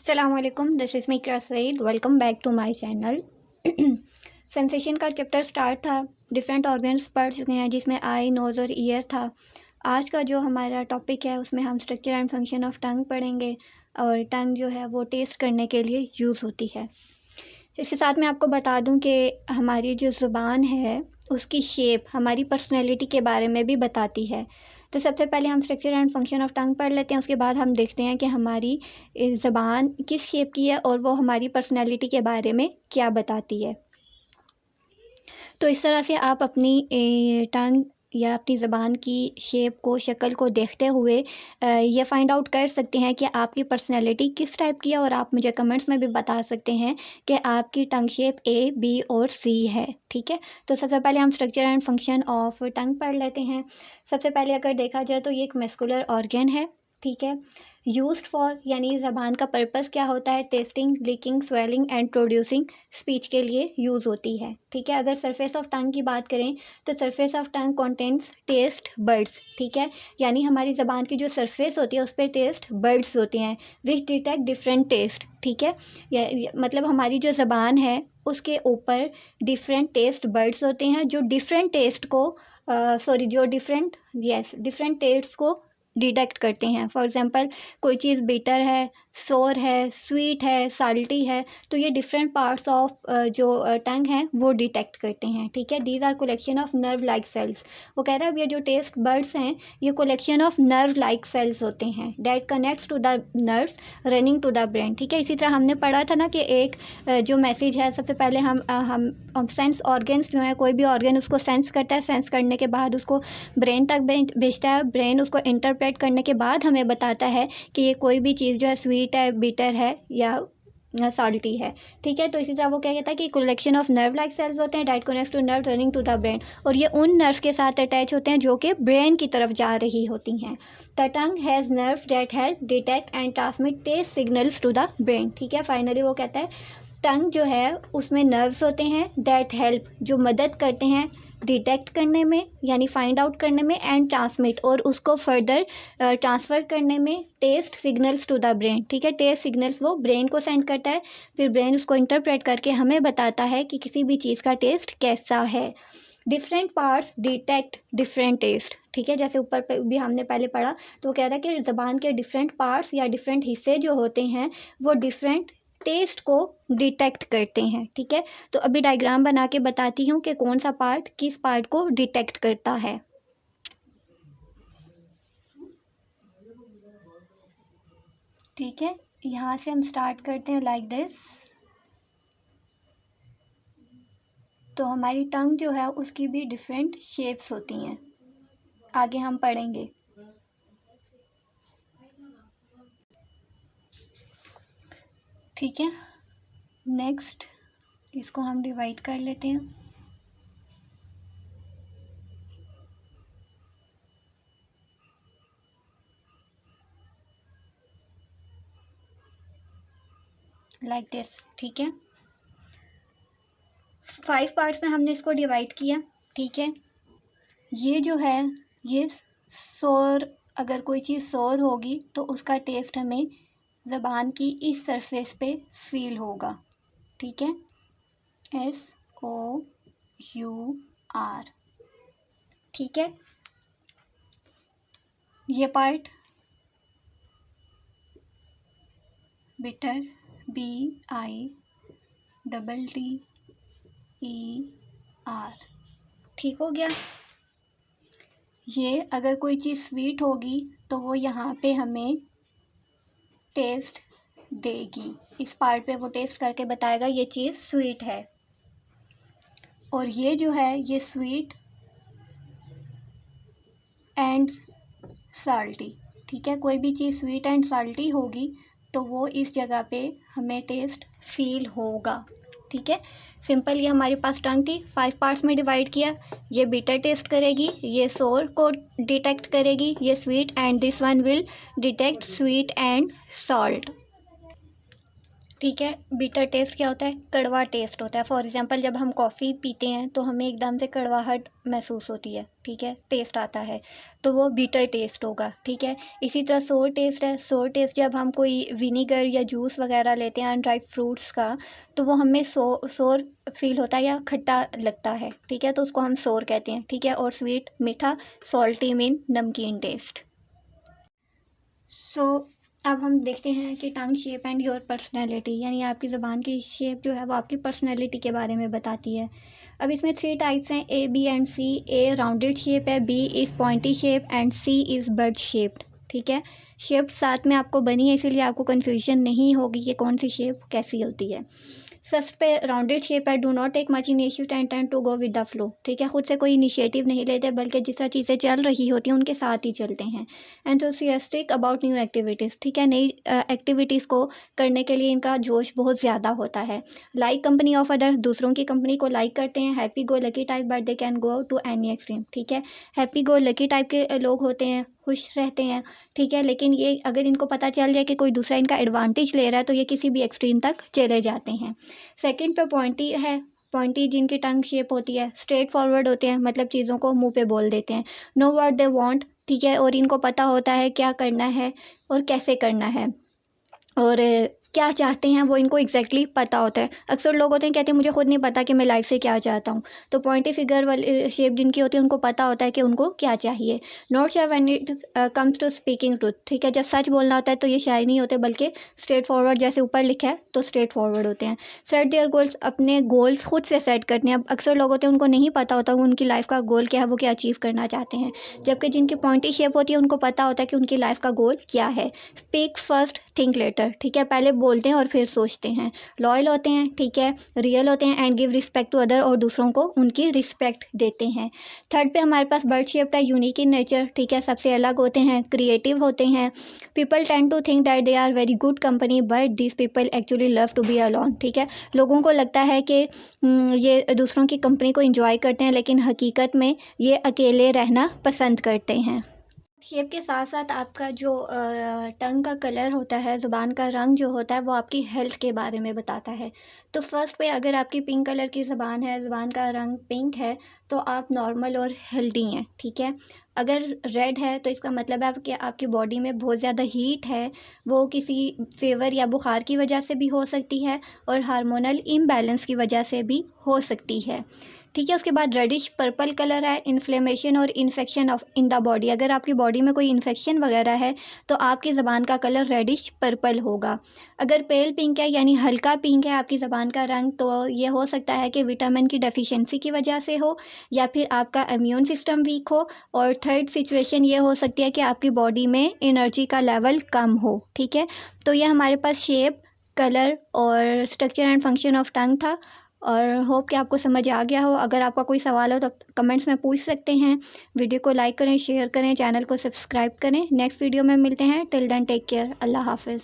अस्सलामुअलैकुम, this is me Iqra Saeed. Welcome back to my channel. Sensation का chapter start था, different organs पढ़ चुके हैं जिसमें आई, नोज़ और ईयर था। आज का जो हमारा टॉपिक है उसमें हम structure and function of tongue पढ़ेंगे और टंग जो है वो टेस्ट करने के लिए यूज़ होती है। इसके साथ मैं आपको बता दूं कि हमारी जो ज़ुबान है उसकी शेप हमारी पर्सनैलिटी के बारे में भी बताती है। तो सबसे पहले हम structure and function of tongue पढ़ लेते हैं, उसके बाद हम देखते हैं कि हमारी ज़बान किस शेप की है और वो हमारी पर्सनैलिटी के बारे में क्या बताती है। तो इस तरह से आप अपनी टंग या अपनी ज़बान की शेप को, शक्ल को देखते हुए ये फाइंड आउट कर सकते हैं कि आपकी पर्सनैलिटी किस टाइप की है, और आप मुझे कमेंट्स में भी बता सकते हैं कि आपकी टंग शेप ए, बी और सी है। ठीक है, तो सबसे पहले हम structure and function of tongue पढ़ लेते हैं। सबसे पहले अगर देखा जाए तो ये एक मस्कुलर ऑर्गन है। ठीक है, यूज्ड फॉर यानी ज़बान का पर्पस क्या होता है, tasting, licking, swallowing and producing speech के लिए यूज़ होती है। ठीक है, अगर सरफेस ऑफ टंग की बात करें तो surface of tongue contains taste buds. ठीक है, यानी हमारी ज़बान की जो सरफेस होती है उस पर टेस्ट बर्ड्स होते हैं विच डिटेक्ट डिफरेंट टेस्ट। ठीक है, मतलब हमारी जो ज़बान है उसके ऊपर डिफरेंट टेस्ट बर्ड्स होते हैं जो डिफरेंट टेस्ट को डिफरेंट टेस्ट को डिटेक्ट करते हैं। फॉर एग्ज़ाम्पल, कोई चीज़ बिटर है, सोर है, स्वीट है, साल्टी है, तो ये डिफरेंट पार्ट्स ऑफ जो टंग है वो डिटेक्ट करते हैं। ठीक है, these are collection of nerve like cells. वो कह रहा है अब ये जो टेस्ट बर्ड्स हैं ये collection of nerve like cells होते हैं that connects to the nerves running to the brain. ठीक है, इसी तरह हमने पढ़ा था ना कि एक जो मैसेज है, सबसे पहले हम सेंस ऑर्गन्स जो है, कोई भी ऑर्गन उसको सेंस करता है, सेंस करने के बाद उसको ब्रेन तक भेजता है, ब्रेन उसको इंटरप्रेट करने के बाद हमें बताता है कि ये कोई भी चीज़ जो है स्वीट है, बिटर है या साल्टी है। ठीक है, तो इसी तरह वो क्या कहता है कि collection of nerve like cells होते हैं that connects to nerve running to the brain, और ये उन नर्व के साथ अटैच होते हैं जो कि ब्रेन की तरफ जा रही होती हैं। The tongue has nerve that help detect and transmit taste signals to the brain. ठीक है, फाइनली वो कहता है टंग जो है उसमें नर्व्स होते हैं दैट हेल्प, जो मदद करते हैं डिटेक्ट करने में यानी फाइंड आउट करने में, एंड ट्रांसमिट और उसको फर्दर ट्रांसफ़र करने में taste signals to the brain. ठीक है, टेस्ट सिग्नल्स वो ब्रेन को सेंड करता है, फिर ब्रेन उसको इंटरप्रेट करके हमें बताता है कि किसी भी चीज़ का टेस्ट कैसा है। Different parts detect different taste. ठीक है, जैसे ऊपर पे भी हमने पहले पढ़ा, तो वो कह रहा है कि ज़बान के डिफरेंट पार्ट्स या डिफरेंट हिस्से जो होते हैं वो डिफरेंट टेस्ट को डिटेक्ट करते हैं। ठीक है, तो अभी डायग्राम बना के बताती हूँ कि कौन सा पार्ट किस पार्ट को डिटेक्ट करता है। ठीक है, यहाँ से हम स्टार्ट करते हैं लाइक दिस। तो हमारी टंग जो है उसकी भी डिफरेंट शेप्स होती हैं, आगे हम पढ़ेंगे। ठीक है, नेक्स्ट इसको हम डिवाइड कर लेते हैं। Like this. ठीक है, 5 पार्ट्स में हमने इसको डिवाइड किया। ठीक है, ये जो है ये सोर, अगर कोई चीज़ सोर होगी तो उसका टेस्ट हमें ज़बान की इस सरफेस पे फील होगा। ठीक है, SOUR। ठीक है, ये पार्ट बिटर, BITTER। ठीक हो गया। ये अगर कोई चीज़ स्वीट होगी तो वो यहाँ पे हमें टेस्ट देगी, इस पार्ट पे वो टेस्ट करके बताएगा ये चीज़ स्वीट है। और ये जो है ये स्वीट एंड साल्टी। ठीक है, कोई भी चीज़ स्वीट एंड साल्टी होगी तो वो इस जगह पे हमें टेस्ट फील होगा। ठीक है, सिंपल। ये हमारे पास टंग थी, 5 पार्ट्स में डिवाइड किया। ये बिटर टेस्ट करेगी, ये सोर को डिटेक्ट करेगी, ये sweet, and this one will detect sweet and salt. ठीक है। बिटर टेस्ट क्या होता है? कड़वा टेस्ट होता है। फॉर एग्जांपल जब हम कॉफ़ी पीते हैं तो हमें एकदम से कड़वाहट महसूस होती है, ठीक है, टेस्ट आता है, तो वो बिटर टेस्ट होगा, ठीक है। इसी तरह सोर टेस्ट है। सोर टेस्ट जब हम कोई विनीगर या जूस वगैरह लेते हैं अनड्राइड फ्रूट्स का, तो वो हमें सोर फील होता है या खट्टा लगता है, ठीक है, तो उसको हम सोर कहते हैं, ठीक है। और स्वीट मीठा, सॉल्टी मीन नमकीन टेस्ट। सो अब हम देखते हैं कि टंग शेप एंड योर पर्सनैलिटी, यानी आपकी ज़बान की शेप जो है वो आपकी पर्सनैलिटी के बारे में बताती है। अब इसमें 3 टाइप्स हैं, A, B and C. A rounded shape है, B is pointy shape and C is bird shaped, ठीक है। शेप साथ में आपको बनी है, इसीलिए आपको कन्फ्यूजन नहीं होगी कि कौन सी शेप कैसी होती है। फर्स्ट पे राउंडेड शेप है, do not take much initiative and turn to go with the flow, ठीक है। खुद से कोई इनिशिएटिव नहीं लेते बल्कि जिस तरह चीज़ें चल रही होती हैं उनके साथ ही चलते हैं। एंथुसियास्टिक अबाउट न्यू एक्टिविटीज़, ठीक है, नई एक्टिविटीज़ को करने के लिए इनका जोश बहुत ज़्यादा होता है। लाइक कंपनी ऑफ अदर, दूसरों की कंपनी को लाइक करते हैं। Happy go lucky type but they can go to any extreme, ठीक है। हैप्पी गो लकी टाइप के लोग होते हैं, खुश रहते हैं, ठीक है, लेकिन ये अगर इनको पता चल जाए कि कोई दूसरा इनका एडवांटेज ले रहा है तो ये किसी भी एक्सट्रीम तक चले जाते हैं। सेकंड पे पॉइंटी है। पॉइंटी जिनकी टंग शेप होती है, स्ट्रेट फॉरवर्ड होते हैं, मतलब चीज़ों को मुंह पे बोल देते हैं। नो व्हाट दे वांट, ठीक है, और इनको पता होता है क्या करना है और कैसे करना है, और क्या चाहते हैं वो इनको एग्जैक्टली पता होता है। अक्सर लोग होते हैं कहते हैं मुझे खुद नहीं पता कि मैं लाइफ से क्या चाहता हूँ, तो पॉइंटी फिगर वाली शेप जिनकी होती है उनको पता होता है कि उनको क्या चाहिए। Not shy when it comes to speaking truth, ठीक है, जब सच बोलना होता है तो ये शाय नहीं होते बल्कि स्ट्रेट फॉरवर्ड, जैसे ऊपर लिखा है तो स्ट्रेट फॉरवर्ड होते हैं। सेट देयर गोल्स, अपने गोल्स खुद से सेट करते हैं। अब अक्सर लोग होते हैं उनको नहीं पता होता उनकी लाइफ का गोल क्या है, वो क्या अचीव करना चाहते हैं, जबकि जिनकी पॉइंटी शेप होती है उनको पता होता है कि उनकी लाइफ का गोल क्या है। स्पीक फर्स्ट थिंक लेटर, ठीक है, पहले बोलते हैं और फिर सोचते हैं। लॉयल होते हैं, ठीक है, रियल होते हैं and give respect to other, और दूसरों को उनकी रिस्पेक्ट देते हैं। थर्ड पे हमारे पास बर्ड शेप्ड है, यूनिक इन नेचर, ठीक है, सबसे अलग होते हैं, क्रिएटिव होते हैं। People tend to think that they are very good company but this people actually love to be alone, ठीक है, लोगों को लगता है कि ये दूसरों की कंपनी को इंजॉय करते हैं लेकिन हकीकत में ये अकेले रहना पसंद करते हैं। शेप के साथ साथ आपका जो टंग का कलर होता है, ज़ुबान का रंग जो होता है वो आपकी हेल्थ के बारे में बताता है। तो फर्स्ट पे अगर आपकी पिंक कलर की ज़ुबान है, ज़ुबान का रंग पिंक है, तो आप नॉर्मल और हेल्दी हैं, ठीक है। अगर रेड है तो इसका मतलब है कि आपकी बॉडी में बहुत ज़्यादा हीट है, वो किसी फ़ीवर या बुखार की वजह से भी हो सकती है और हार्मोनल इम्बैलेंस की वजह से भी हो सकती है, ठीक है। उसके बाद रेडिश पर्पल कलर है, इन्फ्लेमेशन और infection of in the body, अगर आपकी बॉडी में कोई इन्फेक्शन वगैरह है तो आपकी ज़बान का कलर रेडिश पर्पल होगा। अगर पेल पिंक है यानी हल्का पिंक है आपकी ज़बान का रंग, तो ये हो सकता है कि विटामिन की डेफिशिएंसी की वजह से हो या फिर आपका इम्यून सिस्टम वीक हो, और थर्ड सिचुएशन ये हो सकती है कि आपकी बॉडी में एनर्जी का लेवल कम हो, ठीक है। तो ये हमारे पास शेप, कलर और structure and function of tongue था, और होप कि आपको समझ आ गया हो। अगर आपका कोई सवाल हो तो कमेंट्स में पूछ सकते हैं। वीडियो को लाइक करें, शेयर करें, चैनल को सब्सक्राइब करें। नेक्स्ट वीडियो में मिलते हैं। टिल देन टेक केयर, अल्लाह हाफिज़।